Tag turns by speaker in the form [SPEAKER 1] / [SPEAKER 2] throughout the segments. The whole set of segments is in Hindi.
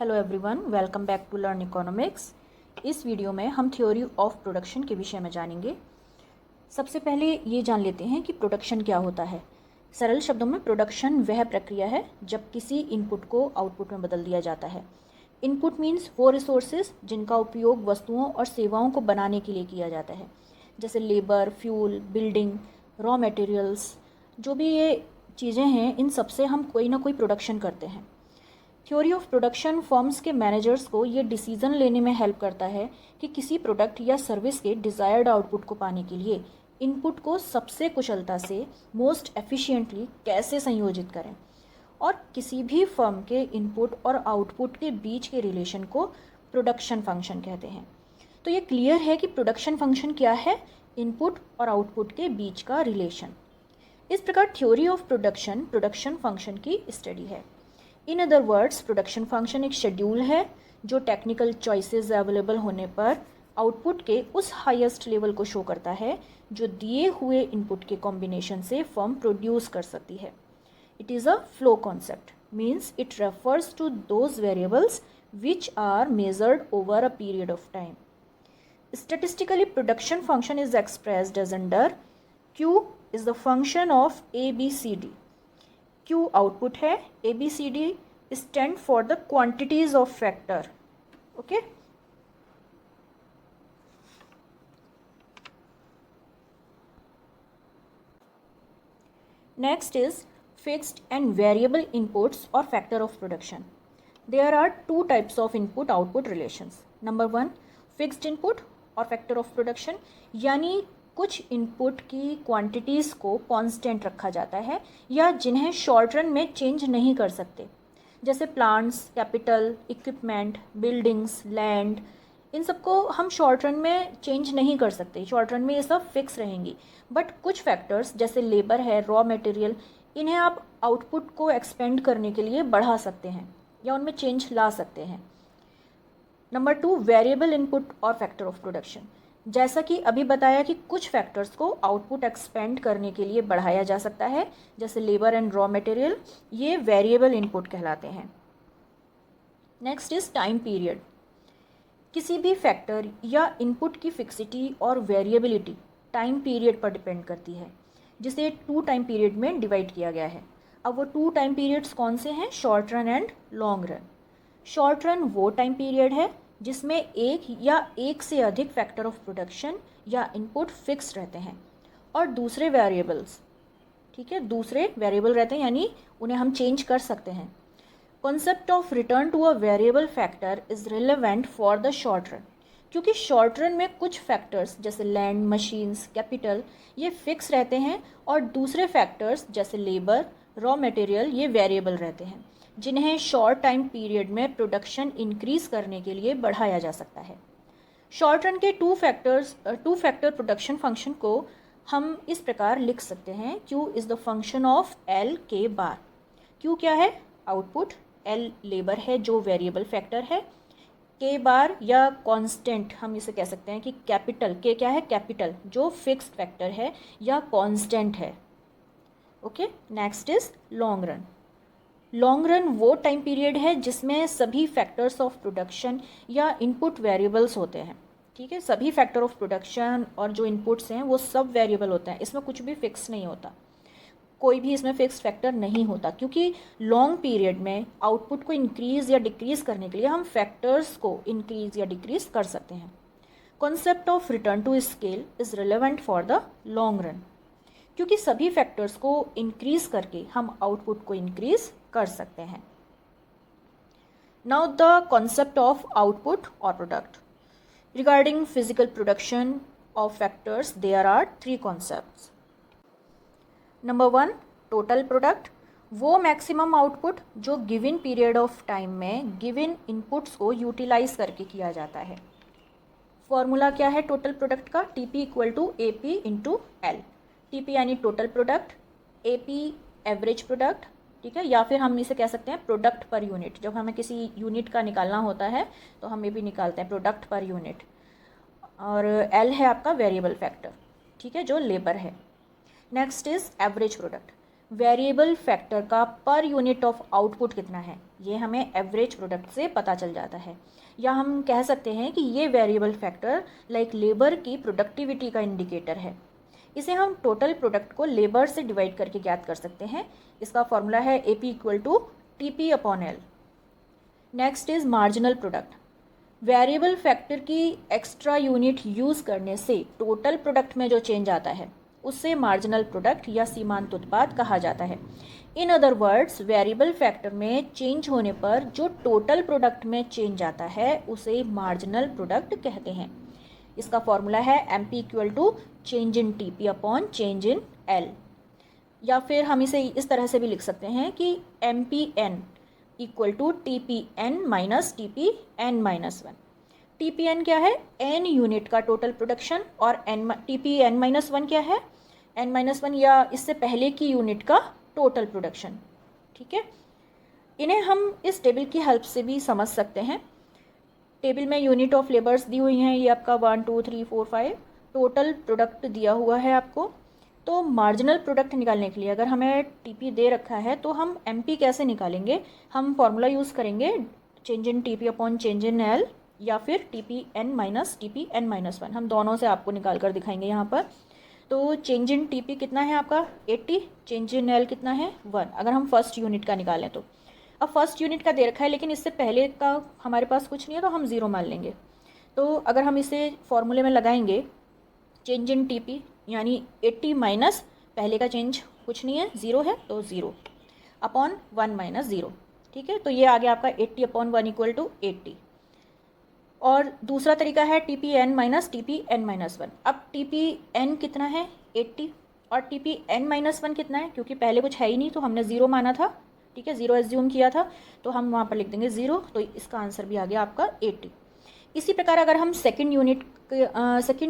[SPEAKER 1] Hello everyone, welcome back to learn economics. इस वीडियो में हम थ्योरी ऑफ प्रोडक्शन के विषय में जानेंगे। सबसे पहले ये जान लेते हैं कि प्रोडक्शन क्या होता है। सरल शब्दों में प्रोडक्शन वह प्रक्रिया है जब किसी इनपुट को आउटपुट में बदल दिया जाता है। इनपुट मीन्स वो रिसोर्सेज जिनका उपयोग वस्तुओं और सेवाओं को बनाने के लिए किया जाता है, जैसे labour, fuel, building, raw materials. जो भी ये चीज़ें हैं, इन सबसे हम कोई ना कोई प्रोडक्शन करते हैं। थ्योरी ऑफ प्रोडक्शन फर्म्स के मैनेजर्स को ये डिसीजन लेने में हेल्प करता है कि किसी प्रोडक्ट या सर्विस के डिज़ायर्ड आउटपुट को पाने के लिए इनपुट को सबसे कुशलता से मोस्ट एफिशिएंटली कैसे संयोजित करें, और किसी भी फर्म के इनपुट और आउटपुट के बीच के रिलेशन को प्रोडक्शन फंक्शन कहते हैं। तो ये क्लियर है कि प्रोडक्शन फंक्शन क्या है, इनपुट और आउटपुट के बीच का रिलेशन। इस प्रकार थ्योरी ऑफ प्रोडक्शन फंक्शन की स्टडी है। In other words, production function एक शेड्यूल है जो टेक्निकल चॉइसेस अवेलेबल होने पर आउटपुट के उस हाईएस्ट लेवल को शो करता है जो दिए हुए इनपुट के कॉम्बिनेशन से फर्म प्रोड्यूस कर सकती है। It is a flow concept, means it refers to those variables which are measured over a period of time. Statistically, production function is expressed as under Q is the function of ABCD. Q output है, ABCD stand for the quantities of factor. Okay. Next is fixed and variable inputs or factor of production. There are two types of input-output relations. Number one, fixed input और फैक्टर ऑफ प्रोडक्शन, यानी कुछ इनपुट की क्वांटिटीज़ को कांस्टेंट रखा जाता है या जिन्हें शॉर्ट रन में चेंज नहीं कर सकते, जैसे plants, capital, equipment, buildings, land. इन सबको हम शॉर्ट रन में चेंज नहीं कर सकते, शॉर्ट रन में ये सब फिक्स रहेंगी। बट कुछ फैक्टर्स जैसे लेबर है, रॉ मटेरियल, इन्हें आप आउटपुट को एक्सपेंड करने के लिए बढ़ा सकते हैं या उनमें चेंज ला सकते हैं। नंबर टू, वेरिएबल इनपुट और फैक्टर ऑफ प्रोडक्शन। जैसा कि अभी बताया कि कुछ फैक्टर्स को आउटपुट एक्सपेंड करने के लिए बढ़ाया जा सकता है, जैसे लेबर एंड रॉ मटेरियल, ये वेरिएबल इनपुट कहलाते हैं। Next is time period. किसी भी फैक्टर या इनपुट की फिक्सिटी और वेरिएबिलिटी टाइम पीरियड पर डिपेंड करती है, जिसे 2 टाइम पीरियड में डिवाइड किया गया है। अब वो 2 टाइम पीरियड्स कौन से हैं? Short run and long run. Short run वो टाइम पीरियड है जिसमें एक या एक से अधिक फैक्टर ऑफ प्रोडक्शन या इनपुट फिक्स रहते हैं और दूसरे वेरिएबल्स, ठीक है, दूसरे वेरिएबल रहते हैं, यानी उन्हें हम चेंज कर सकते हैं। Concept of return to a variable factor is relevant for the short run, क्योंकि शॉर्ट रन में कुछ फैक्टर्स जैसे लैंड, मशीन्स, कैपिटल, ये फिक्स रहते हैं और दूसरे फैक्टर्स जैसे लेबर, रॉ मटेरियल, ये वेरिएबल रहते हैं जिन्हें शॉर्ट टाइम पीरियड में प्रोडक्शन इंक्रीज करने के लिए बढ़ाया जा सकता है। शॉर्ट रन के टू फैक्टर प्रोडक्शन फंक्शन को हम इस प्रकार लिख सकते हैं। Q is the function of L K bar. Q क्या है? आउटपुट। L लेबर है जो वेरिएबल फैक्टर है। K बार या कांस्टेंट हम इसे कह सकते हैं कि कैपिटल। K क्या है? कैपिटल, जो फिक्स्ड फैक्टर है या कांस्टेंट है। Okay. Next is long run. Long run वो टाइम पीरियड है जिसमें सभी फैक्टर्स ऑफ प्रोडक्शन या इनपुट वेरिएबल्स होते हैं, ठीक है। सभी फैक्टर ऑफ प्रोडक्शन और जो इनपुट्स हैं वो सब वेरिएबल होते हैं, इसमें कुछ भी फिक्स नहीं होता, कोई भी इसमें फिक्स फैक्टर नहीं होता, क्योंकि लॉन्ग पीरियड में आउटपुट को इंक्रीज़ या डिक्रीज़ करने के लिए हम फैक्टर्स को इंक्रीज़ या डिक्रीज़ कर सकते हैं। Concept of return to scale is relevant for the long run, क्योंकि सभी फैक्टर्स को इंक्रीज़ करके हम आउटपुट को इंक्रीज़ कर सकते हैं। Now the concept of output और product. Regarding physical production of factors there are 3 concepts. Number 1, total product, वो मैक्सिमम आउटपुट जो गिवन पीरियड ऑफ टाइम में गिवन इनपुट्स को यूटिलाइज करके किया जाता है। फॉर्मूला क्या है टोटल प्रोडक्ट का? TP equal to AP into L। TP यानी total product, AP average product, ठीक है, या फिर हम इसे कह सकते हैं प्रोडक्ट पर यूनिट। जब हमें किसी यूनिट का निकालना होता है तो हम ये भी निकालते हैं प्रोडक्ट पर यूनिट। और L है आपका वेरिएबल फैक्टर, ठीक है, जो लेबर है। Next is average product. Variable factor का पर यूनिट ऑफ आउटपुट कितना है, ये हमें एवरेज प्रोडक्ट से पता चल जाता है। या हम कह सकते हैं कि ये वेरिएबल फैक्टर लाइक लेबर की प्रोडक्टिविटी का इंडिकेटर है। इसे हम टोटल प्रोडक्ट को लेबर से डिवाइड करके ज्ञात कर सकते हैं। इसका फॉर्मूला है AP equal to TP/L। Next is marginal product. Variable factor की एक्स्ट्रा यूनिट यूज़ करने से टोटल प्रोडक्ट में जो चेंज आता है उससे मार्जिनल प्रोडक्ट या सीमांत उत्पाद कहा जाता है। In other words, variable factor में चेंज होने पर जो टोटल प्रोडक्ट में चेंज आता है उसे मार्जिनल प्रोडक्ट कहते हैं। इसका फॉर्मूला है MP equal to change in TP change in L। या फिर हम इसे इस तरह से भी लिख सकते हैं कि MPN equal to TPN minus TPN-1। TPN क्या है, N यूनिट का टोटल प्रोडक्शन, और TPN-1 क्या है, N-1 या इससे पहले की यूनिट का टोटल प्रोडक्शन। ठीक है, इन्हें हम इस टेबल की हेल्प से भी समझ सकते हैं। टेबल में यूनिट ऑफ लेबर्स दी हुई हैं, ये आपका 1 2 3 4 5 टोटल प्रोडक्ट दिया हुआ है आपको। तो मार्जिनल प्रोडक्ट निकालने के लिए अगर हमें TP दे रखा है तो हम MP कैसे निकालेंगे, हम फॉर्मूला यूज़ करेंगे change in TP change in L या फिर TPN माइनस TPN-1। हम दोनों से आपको निकाल कर दिखाएंगे यहाँ पर। तो चेंज इन TP कितना है आपका 80, चेंज इन L कितना है 1, अगर हम फर्स्ट यूनिट का निकालें तो। अब फर्स्ट यूनिट का दे रखा है लेकिन इससे पहले का हमारे पास कुछ नहीं है तो हम 0 मान लेंगे। तो अगर हम इसे फॉर्मूले में लगाएंगे चेंज इन TP यानी 80 माइनस पहले का चेंज कुछ नहीं है 0 है तो 0 अपॉन 1 माइनस 0। ठीक है, तो ये आ गया आपका 80/1 इक्वल टू 80। और दूसरा तरीका है TPN माइनस TPN-1। अब TPN कितना है 80 और TPN-1 कितना है, क्योंकि पहले कुछ है ही नहीं तो हमने 0 माना था। ठीक है, 0 एज्यूम किया था तो हम वहाँ पर लिख देंगे 0, तो इसका आंसर भी आ गया आपका 80। इसी प्रकार अगर हम सेकेंड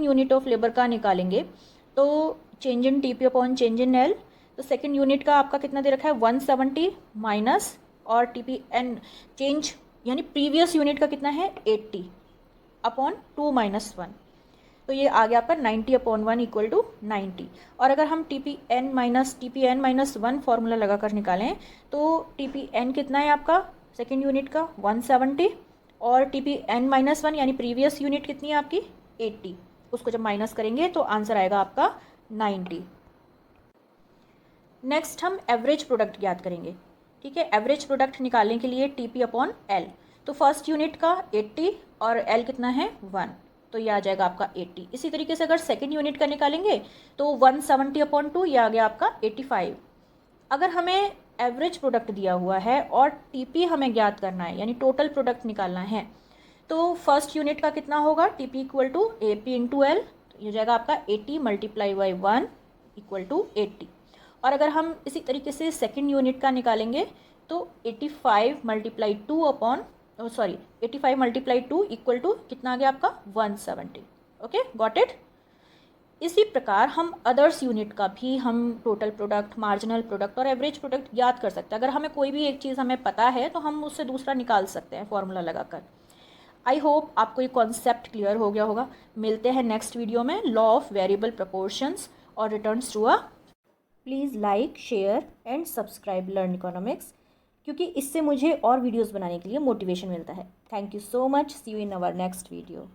[SPEAKER 1] यूनिट ऑफ लेबर का निकालेंगे तो change in TP change in L, तो सेकेंड यूनिट का आपका कितना दे रखा है 170 माइनस और TPN चेंज यानी प्रीवियस यूनिट का कितना है 80/2 माइनस 1, तो ये आ गया आपका 90/1 इक्वल टू 90। और अगर हम TPN-1 फॉर्मूला लगा कर निकालें तो TPN कितना है आपका सेकेंड यूनिट का 170 और TPN-1 यानी प्रीवियस यूनिट कितनी है आपकी 80, उसको जब माइनस करेंगे तो आंसर आएगा आपका 90। नेक्स्ट हम एवरेज प्रोडक्ट ज्ञात करेंगे। ठीक है, एवरेज प्रोडक्ट निकालने के लिए TP/L, तो फर्स्ट यूनिट का 80 और L कितना है 1, तो ये आ जाएगा आपका 80। इसी तरीके से अगर सेकेंड यूनिट का निकालेंगे तो 170/2 ये आ गया आपका 85। अगर हमें एवरेज प्रोडक्ट दिया हुआ है और TP हमें ज्ञात करना है यानी टोटल प्रोडक्ट निकालना है, तो फर्स्ट यूनिट का कितना होगा TP equal to AP into L, तो ये जाएगा आपका 80 मल्टीप्लाई बाई 1 इक्वल टू 80। और अगर हम इसी तरीके से सेकेंड यूनिट का निकालेंगे तो 85 मल्टीप्लाई 2 इक्वल टू कितना आ गया आपका 170। Okay, got it. इसी प्रकार हम अदर्स यूनिट का भी हम टोटल प्रोडक्ट, मार्जिनल प्रोडक्ट और एवरेज प्रोडक्ट ज्ञात कर सकते हैं। अगर हमें कोई भी एक चीज़ हमें पता है तो हम उससे दूसरा निकाल सकते हैं फॉर्मूला लगाकर। आई होप आपको ये कॉन्सेप्ट क्लियर हो गया होगा। मिलते हैं नेक्स्ट वीडियो में लॉ ऑफ वेरिएबल प्रपोर्शंस और returns to a. Please like, share and subscribe learn economics, क्योंकि इससे मुझे और वीडियोस बनाने के लिए मोटिवेशन मिलता है। Thank you so much. See you in our next video.